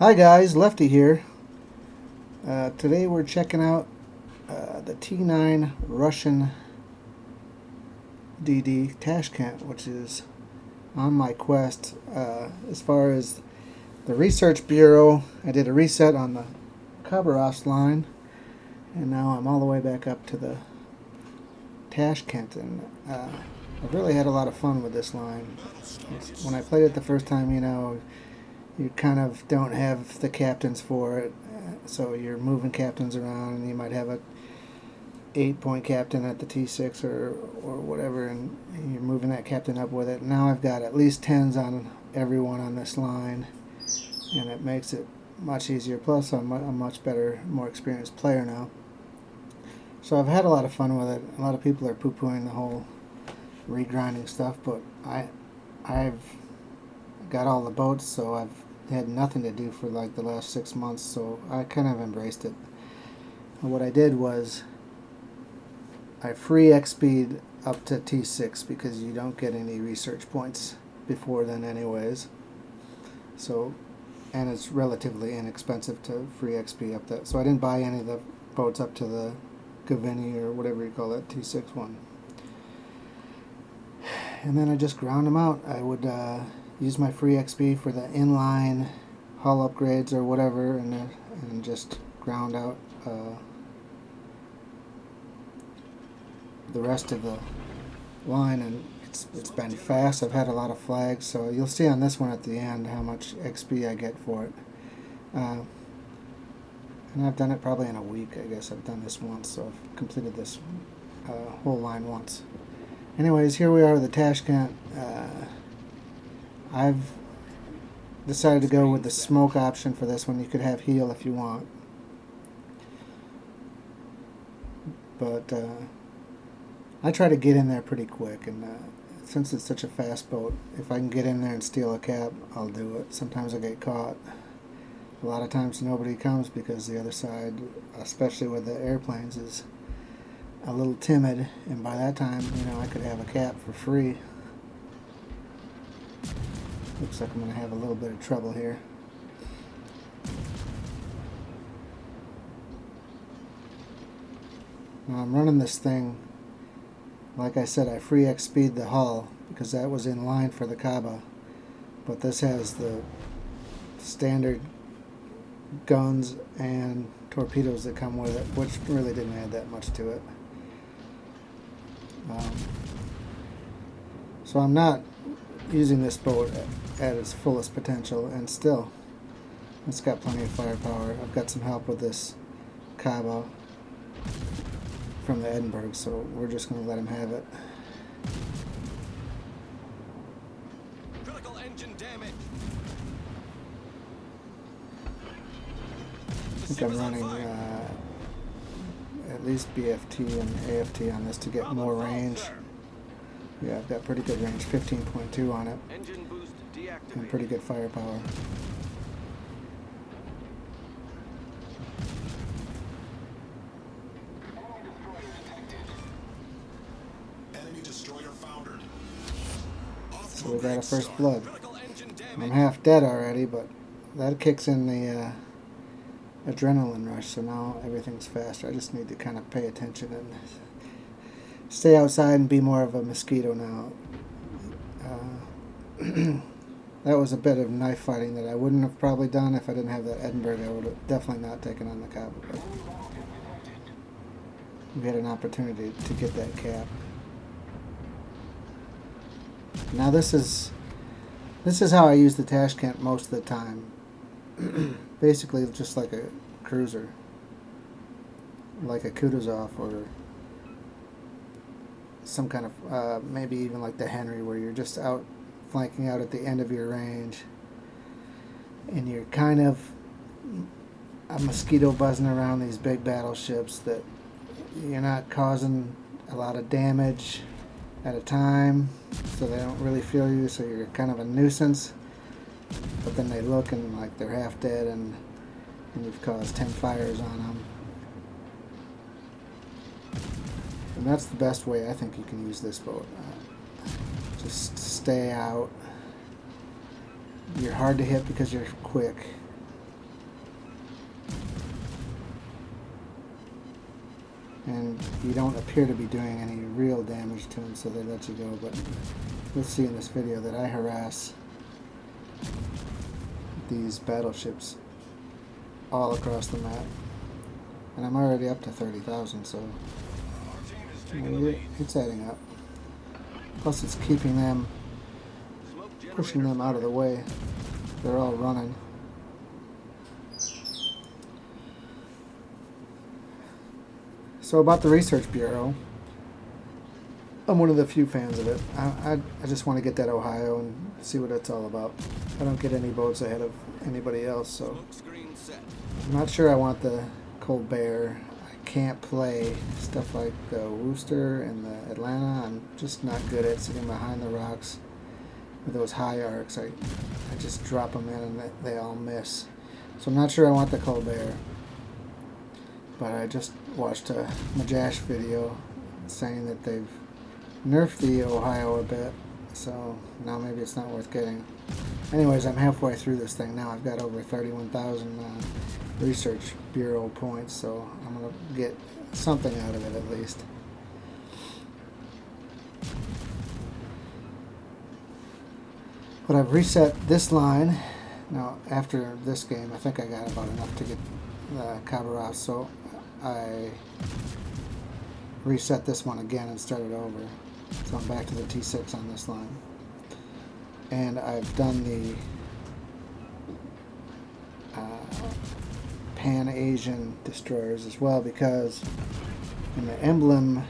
Hi guys, Lefty here. Today we're checking out the T9 Russian DD Tashkent, which is on my quest. As far as the Research Bureau, I did a reset on the Khabarovsk line, and now I'm all the way back up to the Tashkent, and I've really had a lot of fun with this line. When I played it the first time, you kind of don't have the captains for it, so you're moving captains around, and you might have a 8-point captain at the T6 or whatever, and you're moving that captain up with it. Now I've got at least 10s on everyone on this line, and it makes it much easier. Plus I'm a much better, more experienced player now, so I've had a lot of fun with it. A lot of people are poo-pooing the whole regrinding stuff, but I've got all the boats, so I've had nothing to do for like the last 6 months, so I kind of embraced it. And what I did was I free XP'd up to T6 because you don't get any research points before then anyways, so, and it's relatively inexpensive to free XP up that, so I didn't buy any of the boats up to the Gavini or whatever you call that T6 one, and then I just ground them out. I would use my free XP for the inline hull upgrades or whatever, and just ground out the rest of the line, and it's been fast. I've had a lot of flags, so you'll see on this one at the end how much XP I get for it. And I've done it probably in a week. I guess I've done this once, so I've completed this whole line once. Anyways, here we are with the Tashkent. I've decided to go with the smoke option for this one. You could have heal if you want, but I try to get in there pretty quick, and since it's such a fast boat, if I can get in there and steal a cap, I'll do it. Sometimes I get caught. A lot of times nobody comes because the other side, especially with the airplanes, is a little timid, and by that time, I could have a cap for free. Looks like I'm going to have a little bit of trouble here. Now I'm running this thing, like I said, I free XP'd the hull because that was in line for the Kaba, but this has the standard guns and torpedoes that come with it, which really didn't add that much to it. So I'm not using this boat at its fullest potential, and still it's got plenty of firepower. I've got some help with this Kaba from the Edinburgh, so we're just going to let him have it. Critical engine damage. I think I'm running at least BFT and AFT on this to get more range. Yeah, I've got pretty good range, 15.2 on it, Engine boost deactivated. and pretty good firepower. Enemy destroyer foundered. So we got a first blood. Critical engine I'm damage. half dead already, but that kicks in the adrenaline rush, so now everything's faster. I just need to kind of pay attention and stay outside and be more of a mosquito now. That was a bit of knife fighting that I wouldn't have probably done if I didn't have that Edinburgh. I would have definitely not taken on the Kaba, but we had an opportunity to get that cap. Now this is how I use the Tashkent most of the time. Basically just like a cruiser, like a Kutuzov or some kind of maybe even like the Henry, where you're just out flanking out at the end of your range, and you're kind of a mosquito buzzing around these big battleships that you're not causing a lot of damage at a time, so they don't really feel you, so you're kind of a nuisance, but then they look and like they're half dead, and you've caused 10 fires on them. And that's the best way I think you can use this boat. Just stay out. You're hard to hit because you're quick. and you don't appear to be doing any real damage to them, so they let you go. But you'll see in this video that I harass these battleships all across the map, and I'm already up to 30,000, so Our team is you taking know, the lead. it's adding up. Plus it's keeping them, Smoke pushing generator them out of the way. They're all running. So about the Research Bureau, I'm one of the few fans of it. I just want to get that Ohio and see what it's all about. I don't get any boats ahead of anybody else, so Smoke screen set. I'm not sure I want the Colbert. I can't play stuff like the Worcester and the Atlanta. I'm just not good at sitting behind the rocks with those high arcs. I just drop them in and they all miss. So I'm not sure I want the Colbert. But I just watched a Majash video saying that they've nerfed the Ohio a bit, so now maybe it's not worth getting. Anyways, I'm halfway through this thing now. I've got over 31,000 Research Bureau points, so I'm going to get something out of it at least. But I've reset this line. Now, after this game, I think I got about enough to get Khabarovsk, so I reset this one again and started over. So I'm back to the T6 on this line. And I've done the Pan-Asian destroyers as well, because in the emblem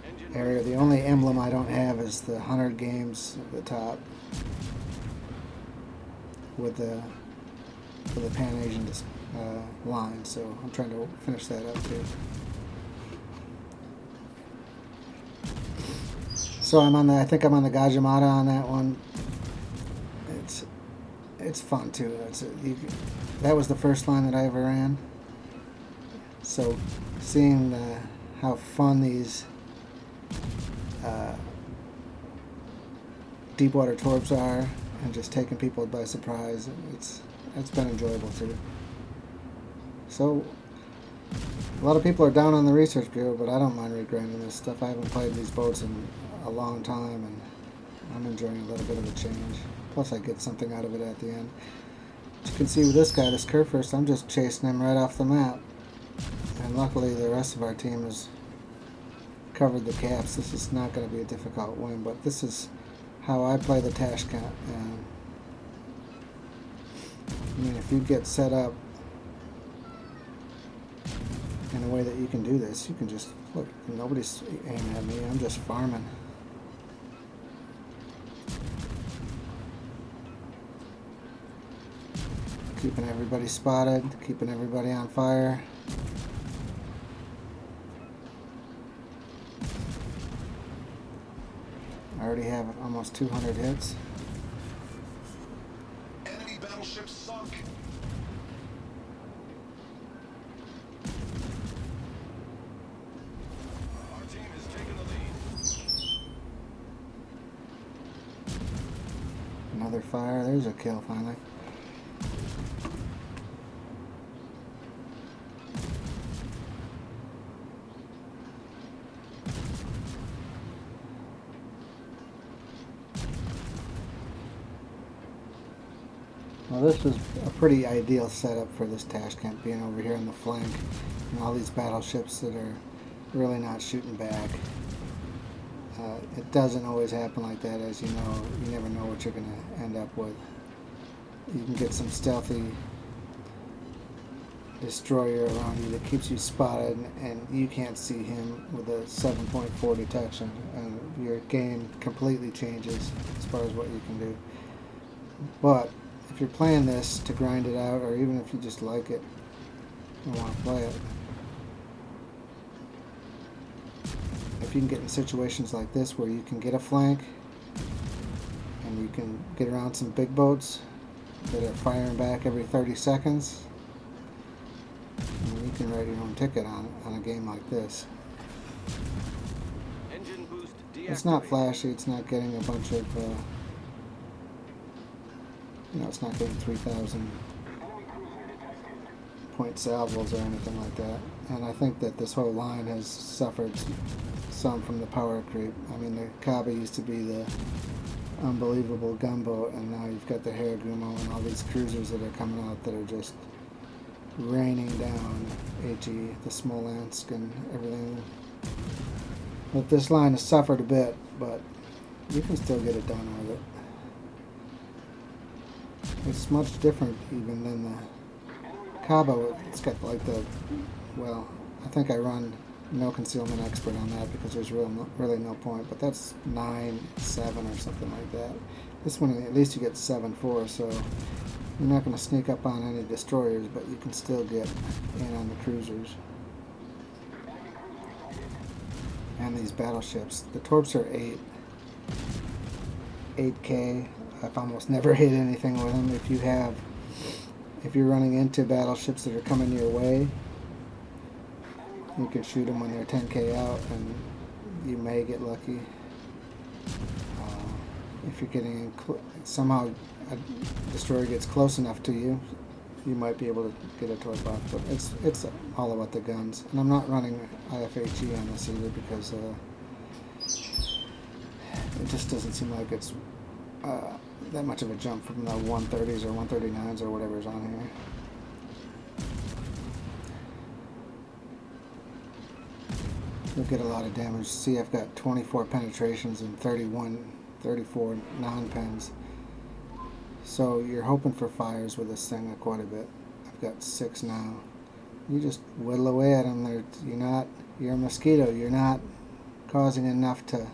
Engine area, the only emblem I don't have is the 100 games at the top with the for the Pan-Asian line, so I'm trying to finish that up too. So I'm on the, I think I'm on the Gajimata on that one. It's fun too. That was the first line that I ever ran. So seeing how fun these deepwater torps are and just taking people by surprise, it's been enjoyable too. So a lot of people are down on the Research Bureau, but I don't mind regrinding this stuff. I haven't played these boats in a long time, and I'm enjoying a little bit of a change. Plus I get something out of it at the end. As you can see with this guy, this Kurfürst, I'm just chasing him right off the map. And luckily the rest of our team has covered the caps. This is not going to be a difficult win, but this is how I play the Tashkent. And I mean, if you get set up in a way that you can do this, you can just, look, nobody's aiming at me, I'm just farming. Keeping everybody spotted, keeping everybody on fire. I already have almost 200 hits. Enemy battleship sunk. Our team is taking the lead. Another fire, there's a kill finally. Well, this is a pretty ideal setup for this Tashkent, being over here on the flank and all these battleships that are really not shooting back. It doesn't always happen like that, as you know. You never know what you're going to end up with. You can get some stealthy destroyer around you that keeps you spotted, and you can't see him with a 7.4 detection, and your game completely changes as far as what you can do. But if you're playing this to grind it out, or even if you just like it and want to play it, if you can get in situations like this where you can get a flank and you can get around some big boats that are firing back every 30 seconds, you can write your own ticket on a game like this. Engine boost deactivated. It's not flashy, it's not getting a bunch of it's not getting 3,000 point salvos or anything like that. And I think that this whole line has suffered some from the power creep. I mean, the Kaba used to be the unbelievable gunboat, and now you've got the Haragumo and all these cruisers that are coming out that are just raining down HE, the Smolensk, and everything. But this line has suffered a bit, but you can still get it done with it. It's much different even than the Cabo. It's got like the, well, I think I run no concealment expert on that because there's really no point, but that's 9-7 or something like that. This one, at least you get 7-4, so you're not going to sneak up on any destroyers, but you can still get in on the cruisers. And these battleships. The torps are 8K. I've almost never hit anything with them. If you're running into battleships that are coming your way, you can shoot them when they're 10K out, and you may get lucky. If you're getting somehow a destroyer gets close enough to you, you might be able to get a torp off. But it's all about the guns, and I'm not running IFHE on this either because it just doesn't seem like it's that much of a jump from the 130s or 139s or whatever's on here. You'll get a lot of damage. See, I've got 24 penetrations and 34 non-pens. So you're hoping for fires with this thing quite a bit. I've got 6 now. You just whittle away at them. You're a mosquito. You're not causing enough to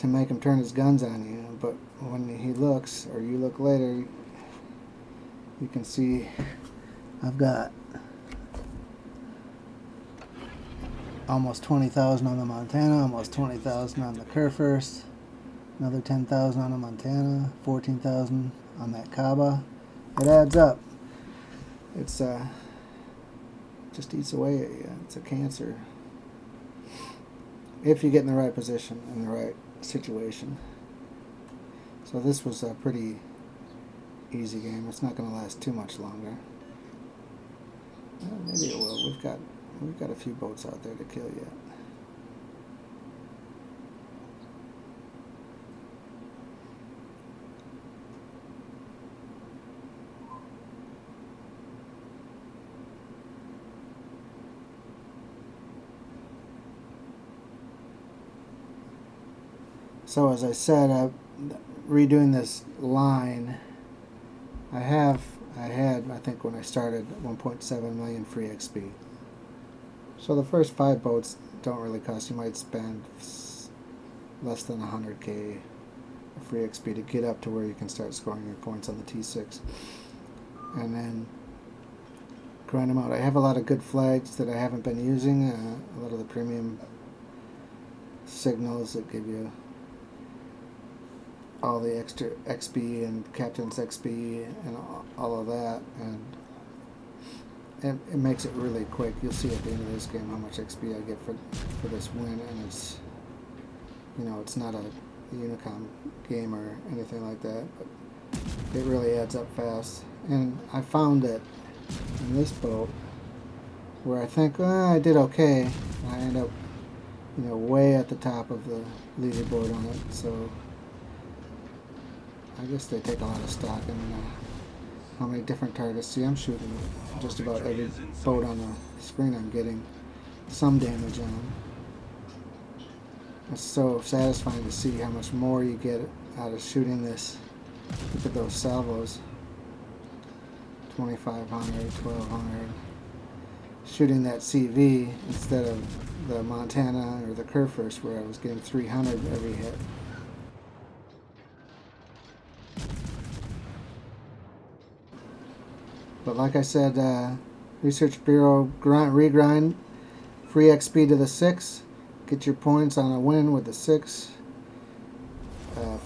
make him turn his guns on you. But when he looks, or you look later, you can see I've got almost 20,000 on the Montana, almost 20,000 on the Kurfürst, another 10,000 on the Montana, 14,000 on that Kaba. It adds up. It's just eats away at you. It's a cancer. If you get in the right position, in the right situation. So this was a pretty easy game. It's not going to last too much longer. Well, maybe it will. We've got a few boats out there to kill yet. So as I said, redoing this line, I had, I think when I started, 1.7 million free XP. So the first 5 boats don't really cost. You might spend less than 100K of free XP to get up to where you can start scoring your points on the T6. And then grind them out. I have a lot of good flags that I haven't been using. A lot of the premium signals that give you all the extra XP and Captain's XP and all of that, and it makes it really quick. You'll see at the end of this game how much XP I get for this win, and it's, you know, it's not a Unicom game or anything like that, but it really adds up fast. And I found that in this boat, where I think, I did okay, I end up, you know, way at the top of the leaderboard on it. So I guess they take a lot of stock in how many different targets. See, I'm shooting just about every boat on the screen. I'm getting some damage on them. It's so satisfying to see how much more you get out of shooting this. Look at those salvos. 2,500, 1,200. Shooting that CV instead of the Montana or the Kurfürst, where I was getting 300 every hit. But like I said, Research Bureau regrind, free XP to the 6, get your points on a win with the 6,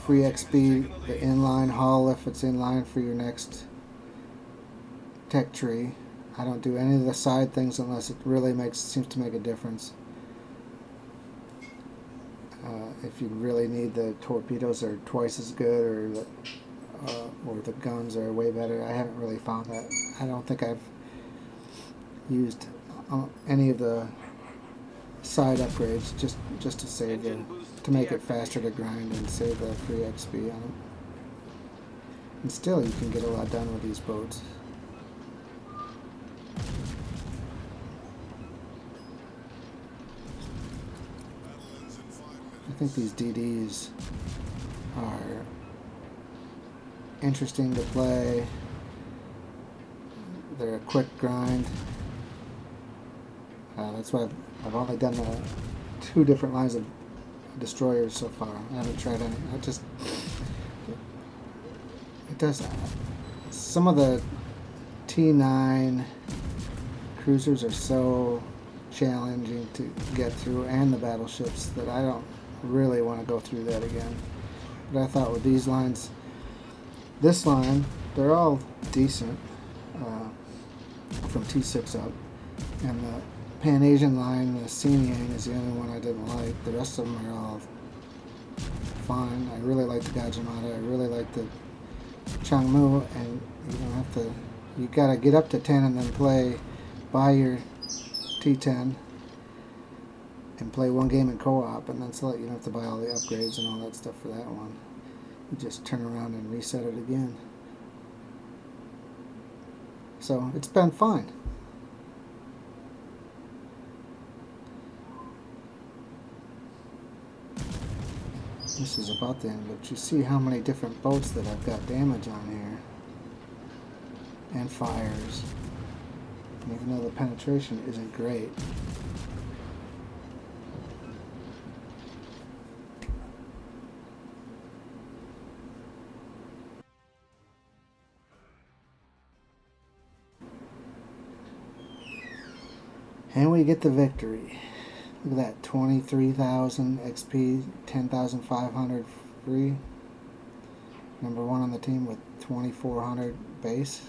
free XP, the inline hull if it's inline for your next tech tree. I don't do any of the side things unless it really seems to make a difference. If you really need, the torpedoes are twice as good, or the guns are way better. I haven't really found that. I don't think I've used any of the side upgrades just to save the, to make it faster to grind and save the free XP on it. And still, you can get a lot done with these boats. I think these DDs are interesting to play. They're a quick grind. That's why I've only done 2 different lines of destroyers so far. I haven't tried any. It does. Some of the T9 cruisers are so challenging to get through, and the battleships, that I don't really want to go through that again. But I thought with these lines, this line, they're all decent from T6 up, and the Pan-Asian line, the Xinjiang, is the only one I didn't like. The rest of them are all fine. I really like the Gajimata. I really like the Changmu, and you don't have to. You gotta get up to 10 and then buy your T10 and play one game in co-op, and then select. You don't have to buy all the upgrades and all that stuff for that one. You just turn around and reset it again. So it's been fine. This is about the end, but you see how many different boats that I've got damage on here. And fires. And even though the penetration isn't great. And we get the victory. Look at that, 23,000 XP, 10,500 free. Number 1 on the team with 2,400 base.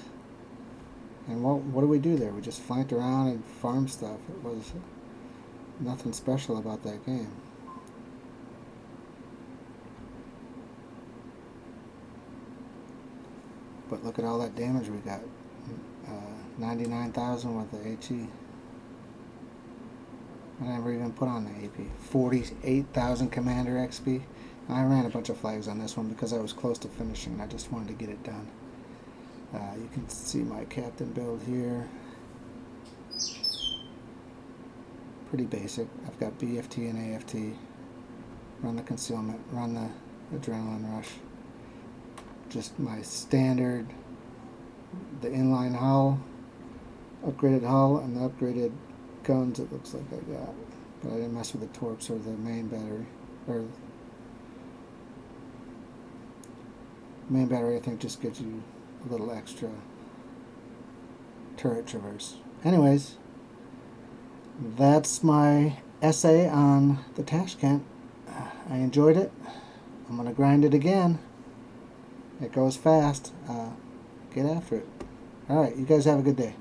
And what do we do there? We just flanked around and farmed stuff. It was nothing special about that game. But look at all that damage we got. 99,000 with the HE. I never even put on the AP. 48,000 Commander XP. I ran a bunch of flags on this one because I was close to finishing. I just wanted to get it done. You can see my captain build here. Pretty basic. I've got BFT and AFT. Run the concealment. Run the adrenaline rush. Just my standard. The inline hull. Upgraded hull and the upgraded guns, it looks like I got, but I didn't mess with the torps or the main battery. Or main battery, I think, just gives you a little extra turret traverse. Anyways, that's my essay on the Tashkent. I enjoyed it. I'm gonna grind it again. It goes fast. Get after it. All right, you guys have a good day.